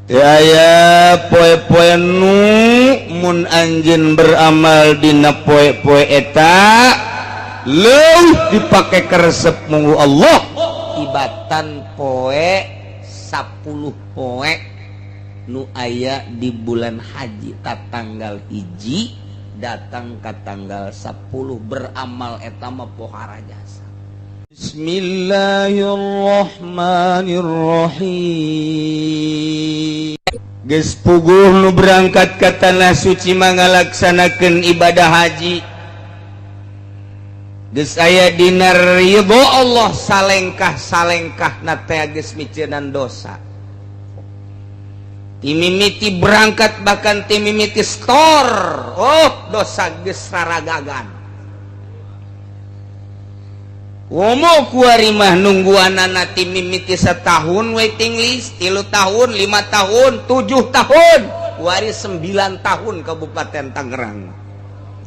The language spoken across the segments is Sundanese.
ya poe-poe nu mun anjeun beramal dina poe-poe eta leuwih dipake keresep munggu Allah tibatan poe 10 poe nu aya di bulan haji ta tanggal 1 datang ka tanggal 10 beramal eta mah pohara jasa. Bismillahirrahmanirrahim. Geus puguh nu berangkat ka tanah suci mangalaksanakeun ibadah haji. Geus aya dina ridho Allah salengkah-salengkahna teh geus miceunaan dosa. Timimiti berangkat bahkan timimiti store. Oh, dosa geus raragagan. Womo kuari mah nungguanana timimiti setahun waiting list 3 tahun 5 tahun 7 tahun kuari 9 tahun Kabupaten Tangerang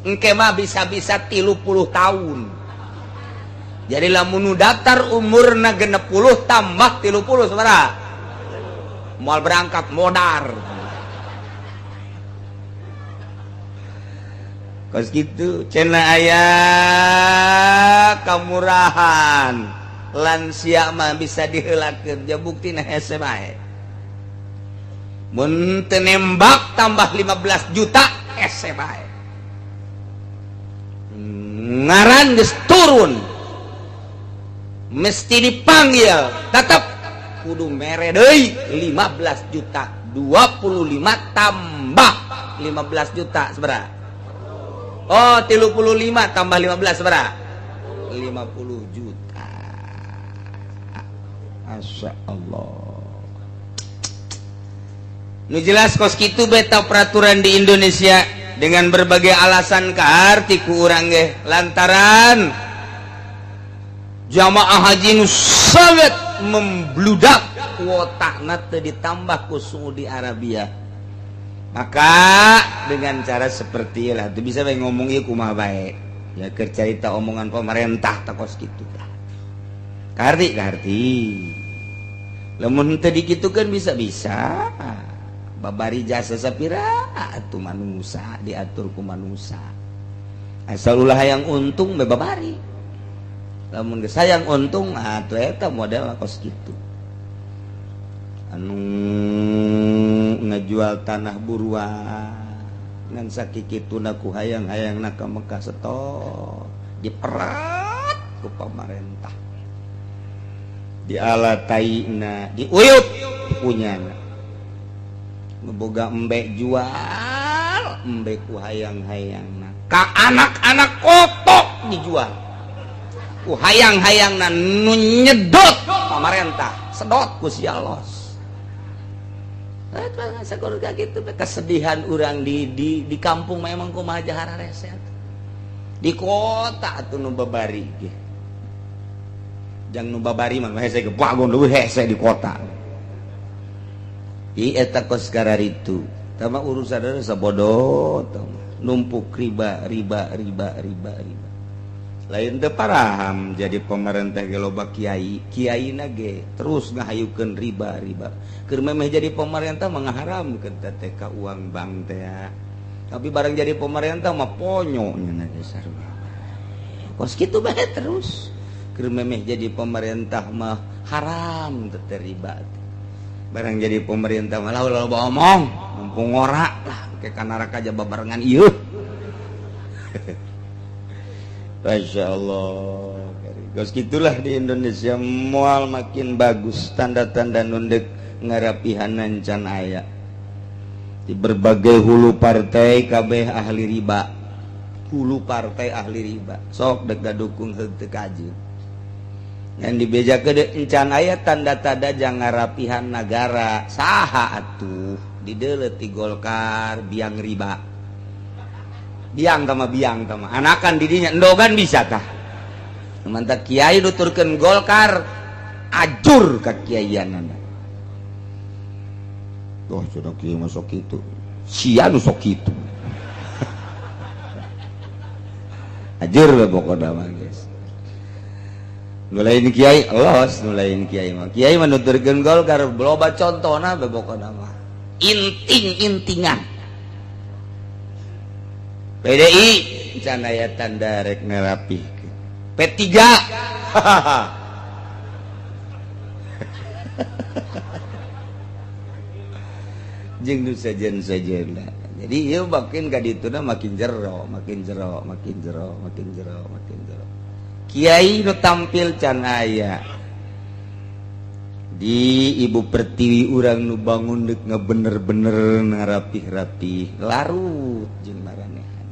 engke mah bisa-bisa 30 tahun jadi lamun daftar umurna 60 tambah 30 sabaraha moal berangkat modar kos gitu cenah aya kamurahan lansia mah bisa diheulakeun ja buktina hese bae mun teu nembak tambah 15 juta hese bae ngaran geus turun mesti dipanggil tetep kudu mere deui 15 juta 25 tambah 15 juta sabaraha. Oh 35 tambah 15 berapa? 50 juta. Masya Allah. Nu jelas kos kitu beta peraturan di Indonesia dengan berbagai alasan kaarti ku urang ge lantaran jamaah haji nu sangat membludak kuotana teu ditambah ku Saudi Arabia. Maka dengan cara seperti lah itu bisa bae ngomong ieu kumaha bae ya keur carita omongan pemerintah takos kitu tah karti lamun teu dikitukeun bisa-bisa babari jasa sapira atuh manusa diatur ku manusa asal ulah hayang untung bae babari lamun geus hayang untung atuh eta model kos kitu anu ngajual tanah buruan ngan sakikituna ku hayang-hayangna ka Mekah setor diperat ku pemerintah dialataina diuyup punyana ngeboga embe jual embe ku hayang-hayangna ka anak-anak kotok dijual ku hayang-hayangna nu nyedot pemerintah sedot ku si Allah. Sakurga gitu kesedihan orang di kampung memang kumaha jahara reset di kota atuh nu babari ge jang nu babari mah hese ge bagon leuwih hese di kota ieu eta kos kararitu tama urusan sabodoh numpuk riba lain teu paraham jadi pemerintah ge loba kiaina ge terus ngahayukeun riba keur memeh jadi pemerintah mah ngaharamkeun teh ka uang bank teh tapi barang jadi pemerintah mah ponyo nya dasar kos kitu bae terus keur memeh jadi pemerintah mah haram teh riba barang jadi pemerintah mah loba omong mumpung ngora lah ke ka neraka aja babarengan ieu Masya Allah. Gos gitulah di Indonesia mual makin bagus tanda-tanda nundek ngarapihanan can aya di berbagai hulu partai kabeh ahli riba sok dek dukung henteu kaji yang dibejakeun encan aya tanda-tanda jang ngarapihan negara saha atuh dideuleut ti Golkar biang riba biang tama anakan didinya endogan bisa tah mantap kiai nuturkeun Golkar ajur ka kiaianana doh sudah kiai masuk kitu sia nu sok kitu ajur we pokona mah geus nu lain kiai elos nu lain kiai mah nuturkeun Golkar loba contona we pokona mah intingan PDI can aya tanda rek nerapi P3 jeung nu sajen-sajenna jadi ieu makin ka dituna makin jero kiai nu tampil can aya di Ibu Pertiwi urang nu bangun deuk ngabener-bener ngarapih-rapih larut jeung maranehan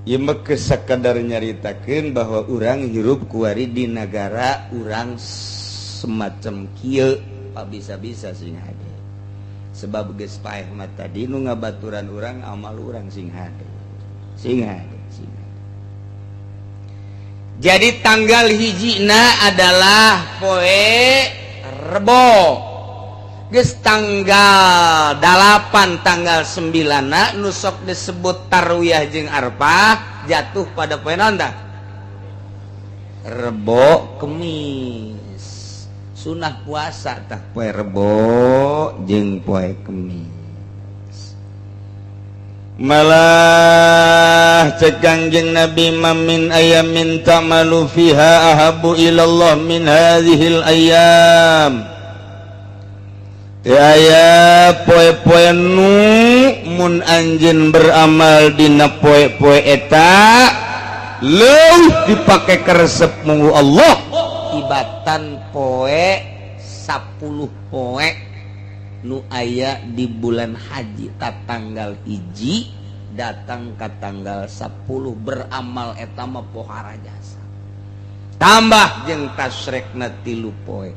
ieu mah sakadar nyaritakeun bahwa urang hirup kuari di negara urang semacam kieu bisa-bisa sing hade sebab geus paeh mah tadi nu ngabaturan urang amal urang sing hade jadi tanggal hijina adalah poe Rebo geus tanggal 8 tanggal 9 nu sok disebut tarwiyah jeung arpah jatuh pada poe naon tah Rebo Kemis sunah puasa tah poe Rebo jeung poe Kemis malah cek Kangjeng Nabi mamin ayamin ta'malu fiha ahabu ilallah min hadhil ayam teu aya poe-poe nu mun anjeun beramal dina poe-poe eta leuwih dipake karesep munggu Allah tibatan poe 10 poe nu aya di bulan haji ta tanggal hiji datang ke tanggal 10 beramal eta mah pohara jasa tambah jeung tasrekna 3 poe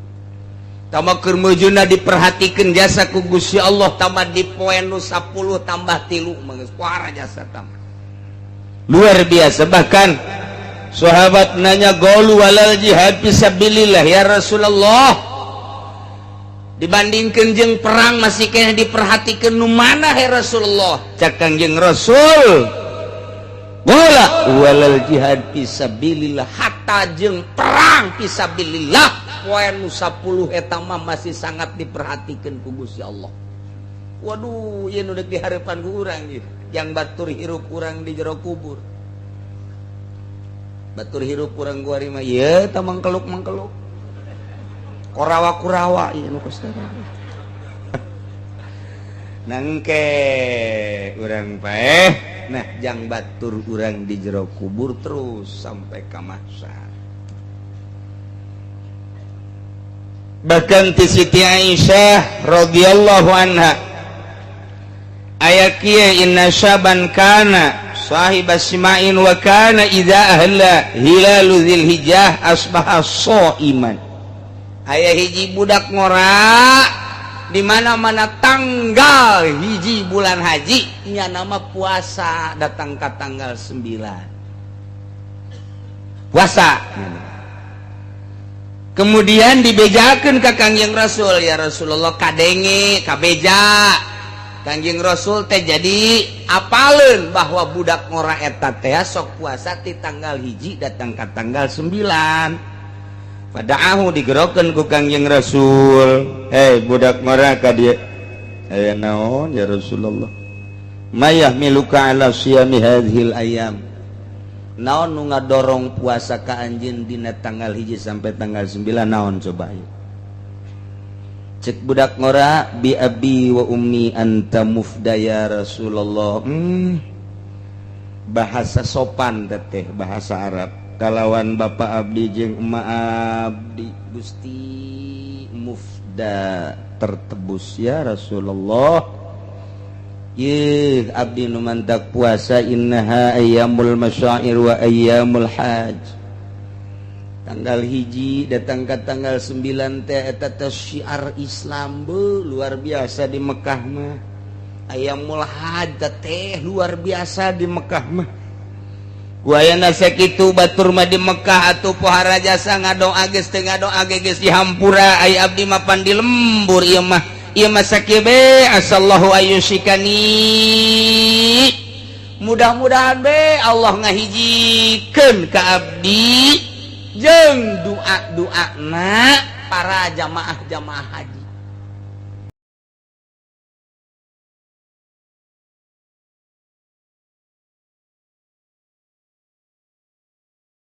tambah keur meujuna diperhatikeun jasa ku Gusti Allah tambah di poe nu 10 tambah 3 mah geus pohara jasa tambah luar biasa bahkan sahabat nanya qaulu walal jihad fisabilillah ya Rasulullah dibandingkan jeung perang masih kena diperhatikan nu mana he Rasulullah cak Kangjeng Rasul wala walal jihad fisabilillah hatta jeung perang fisabilillah poe nu 10 eta mah masih sangat diperhatikan ku Gusti Allah waduh ieu nu deuk dihareupan ku urang ieu yang batur hirup urang di jero kubur batur hirup urang guari mah ieu tah mangkeluk korawa-kurawa ieu nu kostara nangke urang paeh nah jang batur urang di jero kubur terus sampai ka mahsyar bahkan ti Siti Aisyah radhiyallahu anha aya kieu inna syaban kana sahibas sima'in wa kana idza ahla hilalu dzilhijjah asbaha shaiman aya hiji budak ngora di mana-mana tanggal hiji bulan haji nya nama puasa datang ke tanggal 9 puasa kemudian dibejakeun ka Kangjeng Rasul ya Rasulullah kadenge kabeja Kangjeng Rasul teh jadi apaleun bahwa budak ngora eta teh sok puasa ti tanggal hiji datang ke tanggal 9 padaahu digerokeun ku Kangjeng Rasul budak ngora ka dieu aya naon ya Rasulullah mayah miluka ala siyami hadhil ayam naon nu ngadorong puasa ka anjeun dina tanggal hiji sampai tanggal 9 naon coba ieu cek budak ngora bi abi wa ummi anta mufdaya Rasulullah bahasa sopan teh bahasa Arab kalawan bapak abdi jeung emak abdi Gusti mufda tertebus ya Rasulullah ye abdi nu mantak puasa innaha ayyamul masyair wa ayyamul haj tanggal hiji datang ke tanggal 9 teh eta teh syiar Islam be luar biasa di Mekah mah ayyamul haj teh luar biasa di Mekah mah Wayana sakitu batur mah di Mekah atuh pohara jasa ngadoa geus teu ngadoa geus dihampura ai abdi mapan di lembur ieu mah sakieu be asallahu ayyushikani mudah-mudahan be Allah ngahijikeun ka abdi jeung doa-doana para jamaah haji